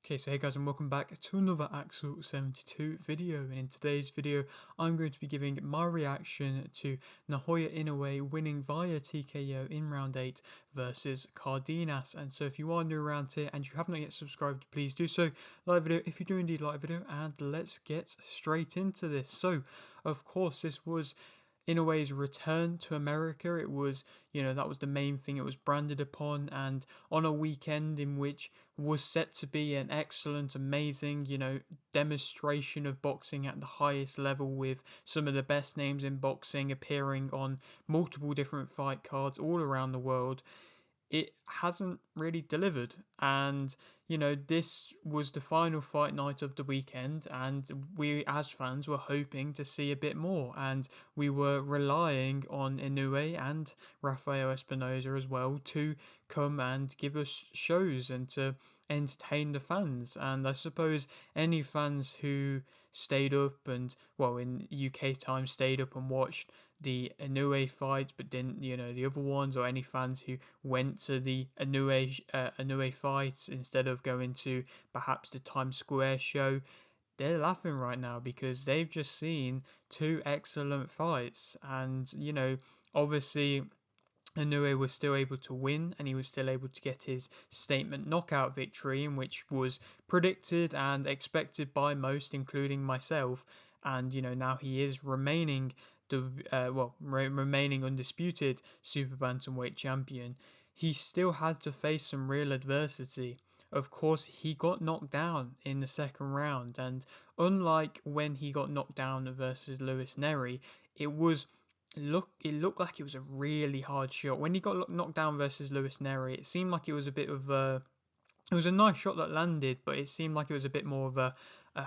Okay, so hey guys, and welcome back to another Axel 72 video, and in today's video I'm going to be giving my reaction to Naoya Inoue winning via TKO in round 8 versus Cardenas. And so if you are new around here and you have not yet subscribed, please do so. Like video if you do indeed like video, and let's get straight into this. So of course this was Inoue's return to America. It was, that was the main thing it was branded upon, and on a weekend in which was set to be an excellent, amazing, demonstration of boxing at the highest level, with some of the best names in boxing appearing on multiple different fight cards all around the world. It hasn't really delivered. And, this was the final fight night of the weekend, and we as fans were hoping to see a bit more. And we were relying on Inoue and Rafael Espinoza as well to come and give us shows and to entertain the fans. And I suppose any fans who stayed up and, well, in UK time, stayed up and watched the Inoue fight, but didn't, the other ones, or any fans who went to the Inoue fights instead of going to perhaps the Times Square show, they're laughing right now because they've just seen two excellent fights. And, obviously Inoue was still able to win, and he was still able to get his statement knockout victory, in which was predicted and expected by most, including myself. And now he is remaining remaining undisputed super bantamweight champion. He still had to face some real adversity. Of course, he got knocked down in the second round, and unlike when he got knocked down versus Lewis Neri, it looked like it was a really hard shot. When he got knocked down versus Lewis Neri, it seemed like it was a bit of a it was a nice shot that landed, but it seemed like it was a bit more of a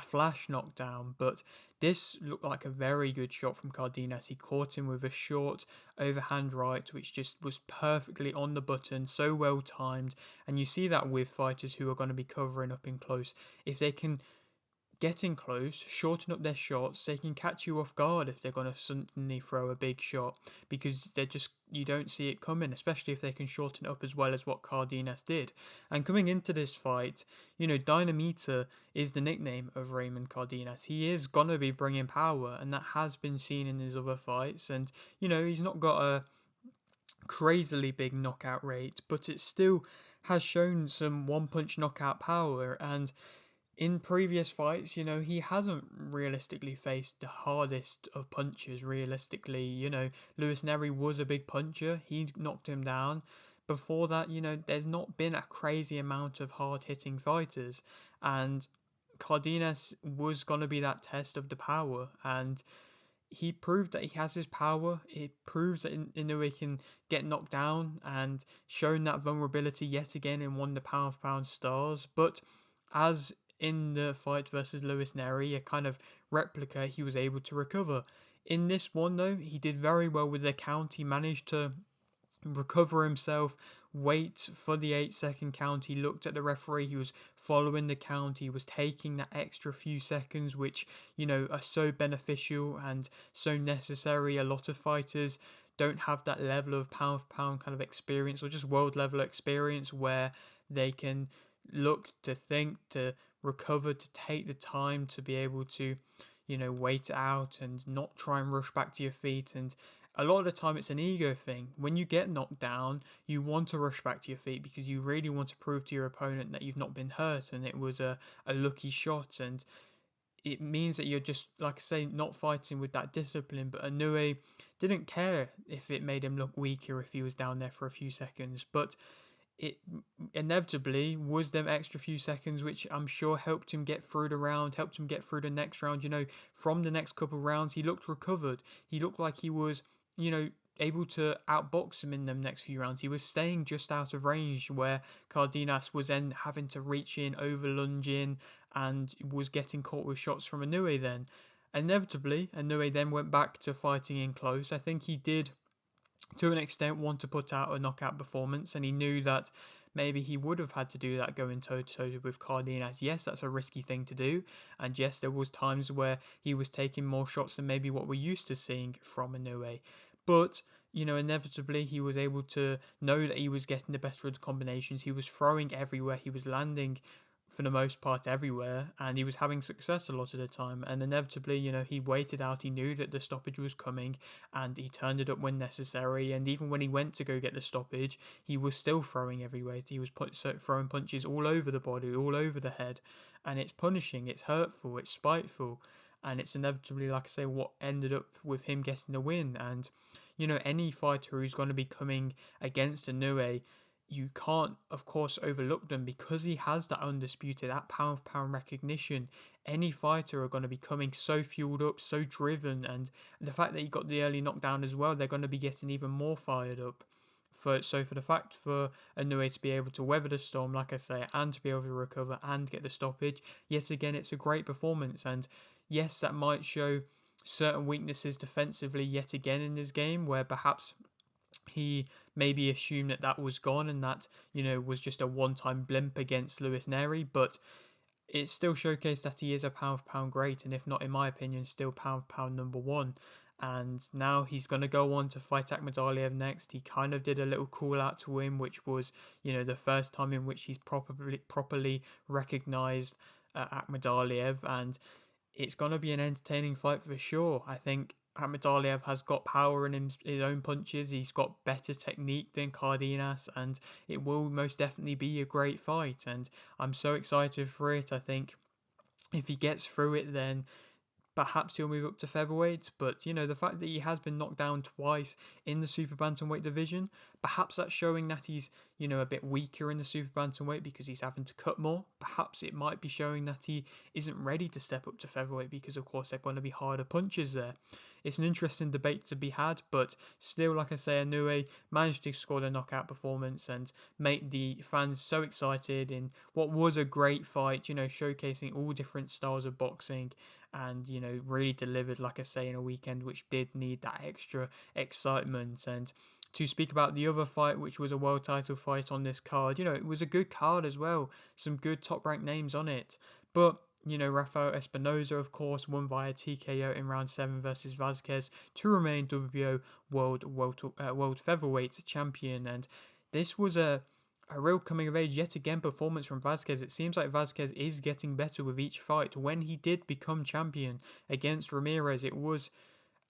flash knockdown. But this looked like a very good shot from Cardenas. He caught him with a short overhand right, which just was perfectly on the button, so well timed. And you see that with fighters who are going to be covering up in close. If they can get in close, shorten up their shots, they can catch you off guard if they're going to suddenly throw a big shot, because you don't see it coming, especially if they can shorten it up as well as what Cardenas did. And coming into this fight, Dynamita is the nickname of Raymond Cardenas. He is going to be bringing power, and that has been seen in his other fights. And, he's not got a crazily big knockout rate, but it still has shown some one punch knockout power. And in previous fights, he hasn't realistically faced the hardest of punchers. Realistically, Lewis Neri was a big puncher. He knocked him down. Before that, there's not been a crazy amount of hard hitting fighters. And Cardenas was going to be that test of the power. And he proved that he has his power. It proves that Inoue can get knocked down, and shown that vulnerability yet again in one of the pound for pound stars. But as in the fight versus Lewis Neri, a kind of replica, he was able to recover. In this one, though, he did very well with the count. He managed to recover himself, wait for the 8 second count. He looked at the referee, he was following the count, he was taking that extra few seconds, which, are so beneficial and so necessary. A lot of fighters don't have that level of pound for pound kind of experience, or just world level experience, where they can look to think, to recover, to take the time to be able to, wait it out and not try and rush back to your feet. And a lot of the time it's an ego thing. When you get knocked down, you want to rush back to your feet because you really want to prove to your opponent that you've not been hurt and it was a lucky shot. And it means that you're just, like I say, not fighting with that discipline. But Inoue didn't care if it made him look weaker if he was down there for a few seconds. But it inevitably was them extra few seconds, which I'm sure helped him get through the round, helped him get through the next round. From the next couple of rounds, he looked recovered. He looked like he was, able to outbox him in them next few rounds. He was staying just out of range, where Cardenas was then having to reach in, over lunge in, and was getting caught with shots from Inoue then. Inevitably, Inoue then went back to fighting in close. I think he did, to an extent, want to put out a knockout performance, and he knew that maybe he would have had to do that going toe to toe with Cardenas. Yes, that's a risky thing to do, and yes, there was times where he was taking more shots than maybe what we're used to seeing from Inoue. But inevitably, he was able to know that he was getting the best of the combinations. He was throwing everywhere. He was landing for the most part everywhere, and he was having success a lot of the time. And inevitably, he waited out. He knew that the stoppage was coming, and he turned it up when necessary. And even when he went to go get the stoppage, he was still throwing every weight. He was throwing punches all over the body, all over the head, and it's punishing, it's hurtful, it's spiteful, and it's inevitably, like I say, what ended up with him getting the win. And any fighter who's going to be coming against Inoue, you can't, of course, overlook them because he has that undisputed, that pound for pound recognition. Any fighter are going to be coming so fueled up, so driven, and the fact that he got the early knockdown as well, they're going to be getting even more fired up. For the fact for Inoue to be able to weather the storm, like I say, and to be able to recover and get the stoppage, yet again, it's a great performance. And yes, that might show certain weaknesses defensively yet again in his game, where perhaps he maybe assumed that that was gone and that was just a one-time blimp against Luis Neri, but it still showcased that he is a pound for pound great, and if not, in my opinion, still pound for pound number one. And now he's going to go on to fight Akhmadaliev next. He kind of did a little call out to him, which was the first time in which he's properly recognized Akhmadaliev, and it's going to be an entertaining fight for sure. I think Akhmadaliev has got power in his own punches. He's got better technique than Cardenas, and it will most definitely be a great fight. And I'm so excited for it. I think if he gets through it, then perhaps he'll move up to featherweight. But the fact that he has been knocked down twice in the super bantamweight division, perhaps that's showing that he's a bit weaker in the super bantamweight because he's having to cut more. Perhaps it might be showing that he isn't ready to step up to featherweight because of course they're going to be harder punches there. It's an interesting debate to be had, but still, like I say, Inoue managed to score the knockout performance and make the fans so excited in what was a great fight, showcasing all different styles of boxing, and really delivered, like I say, in a weekend which did need that extra excitement. And to speak about the other fight, which was a world title fight on this card, it was a good card as well, some good top ranked names on it. But Rafael Espinoza, of course, won via TKO in round 7 versus Vazquez to remain WBO world featherweight champion. And this was a real coming of age yet again performance from Vazquez. It seems like Vazquez is getting better with each fight. When he did become champion against Ramirez, it was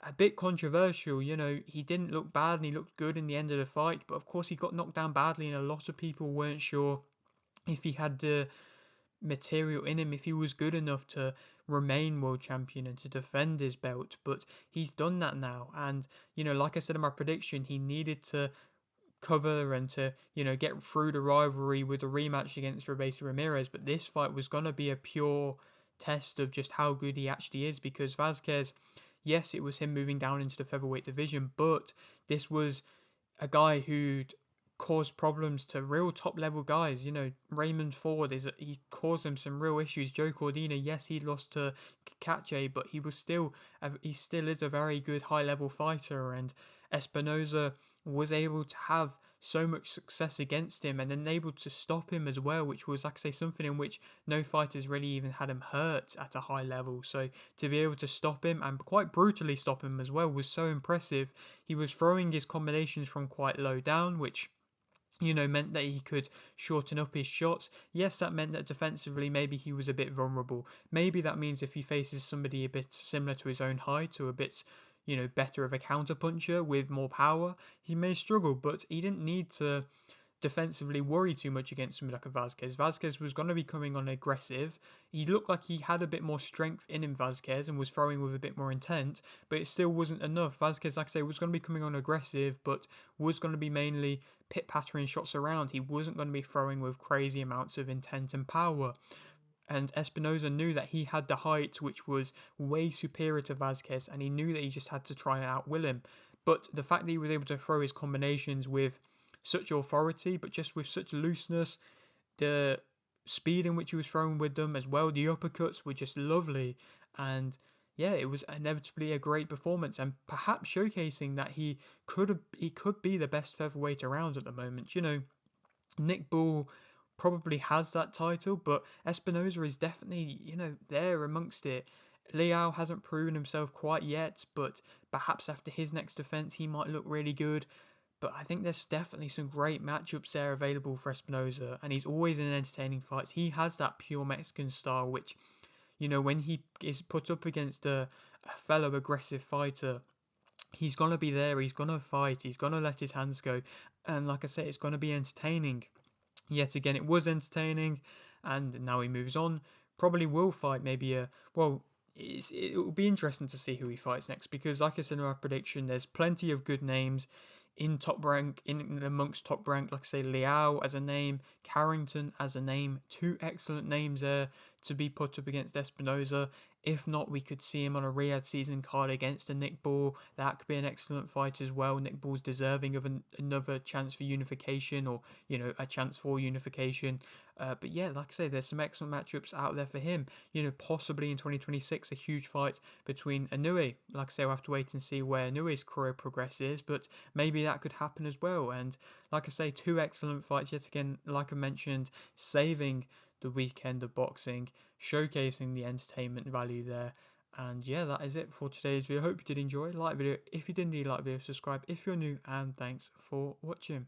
a bit controversial. He didn't look bad and he looked good in the end of the fight, but of course he got knocked down badly, and a lot of people weren't sure if he had the material in him, if he was good enough to remain world champion and to defend his belt. But he's done that now, and like I said in my prediction, he needed to cover and to get through the rivalry with a rematch against Robeisy Ramirez. But this fight was going to be a pure test of just how good he actually is, because Vazquez, yes, it was him moving down into the featherweight division, but this was a guy who'd caused problems to real top level guys. Raymond Ford he caused him some real issues. Joe Cordina, yes, he lost to Kache, but he still is a very good high level fighter. And Espinoza was able to have so much success against him and then able to stop him as well, which was, like I say, something in which no fighters really even had him hurt at a high level. So to be able to stop him, and quite brutally stop him as well, was so impressive. He was throwing his combinations from quite low down, which meant that he could shorten up his shots. Yes, that meant that defensively maybe he was a bit vulnerable. Maybe that means if he faces somebody a bit similar to his own height, or a bit better of a counterpuncher with more power, he may struggle, but he didn't need to defensively worry too much against somebody like a Vazquez. Vazquez was going to be coming on aggressive. He looked like he had a bit more strength in him, Vazquez, and was throwing with a bit more intent, but it still wasn't enough. Vazquez, like I say, was going to be coming on aggressive, but was going to be mainly pit-pattering shots around. He wasn't going to be throwing with crazy amounts of intent and power. And Espinoza knew that he had the height, which was way superior to Vazquez, and he knew that he just had to try and outwill him. But the fact that he was able to throw his combinations with such authority, but just with such looseness, the speed in which he was throwing with them as well, the uppercuts were just lovely. And yeah, it was inevitably a great performance, and perhaps showcasing that he could be the best featherweight around at the moment. Nick Bull probably has that title, but Espinoza is definitely, there amongst it. Liao hasn't proven himself quite yet, but perhaps after his next defense he might look really good. But I think there's definitely some great matchups there available for Espinoza, and he's always in entertaining fights. He has that pure Mexican style, which, when he is put up against a fellow aggressive fighter, he's gonna be there. He's gonna fight. He's gonna let his hands go, and like I say, it's gonna be entertaining. Yet again, it was entertaining, and now he moves on. Probably will fight maybe it will be interesting to see who he fights next because, like I said in our prediction, there's plenty of good names in top rank, in amongst top rank. Like I say, Liao as a name, Carrington as a name, two excellent names there to be put up against Espinoza. If not, we could see him on a Riyadh season card against a Nick Ball. That could be an excellent fight as well. Nick Ball's deserving of another chance for unification, or a chance for unification. But yeah, like I say, there's some excellent matchups out there for him. Possibly in 2026, a huge fight between Inoue. Like I say, we'll have to wait and see where Inoue's career progresses, but maybe that could happen as well. And like I say, two excellent fights yet again. Like I mentioned, saving the weekend of boxing, showcasing the entertainment value there. And yeah, that is it for today's video. Hope you did enjoy. Like the video if you did, like the video, subscribe if you're new, and thanks for watching.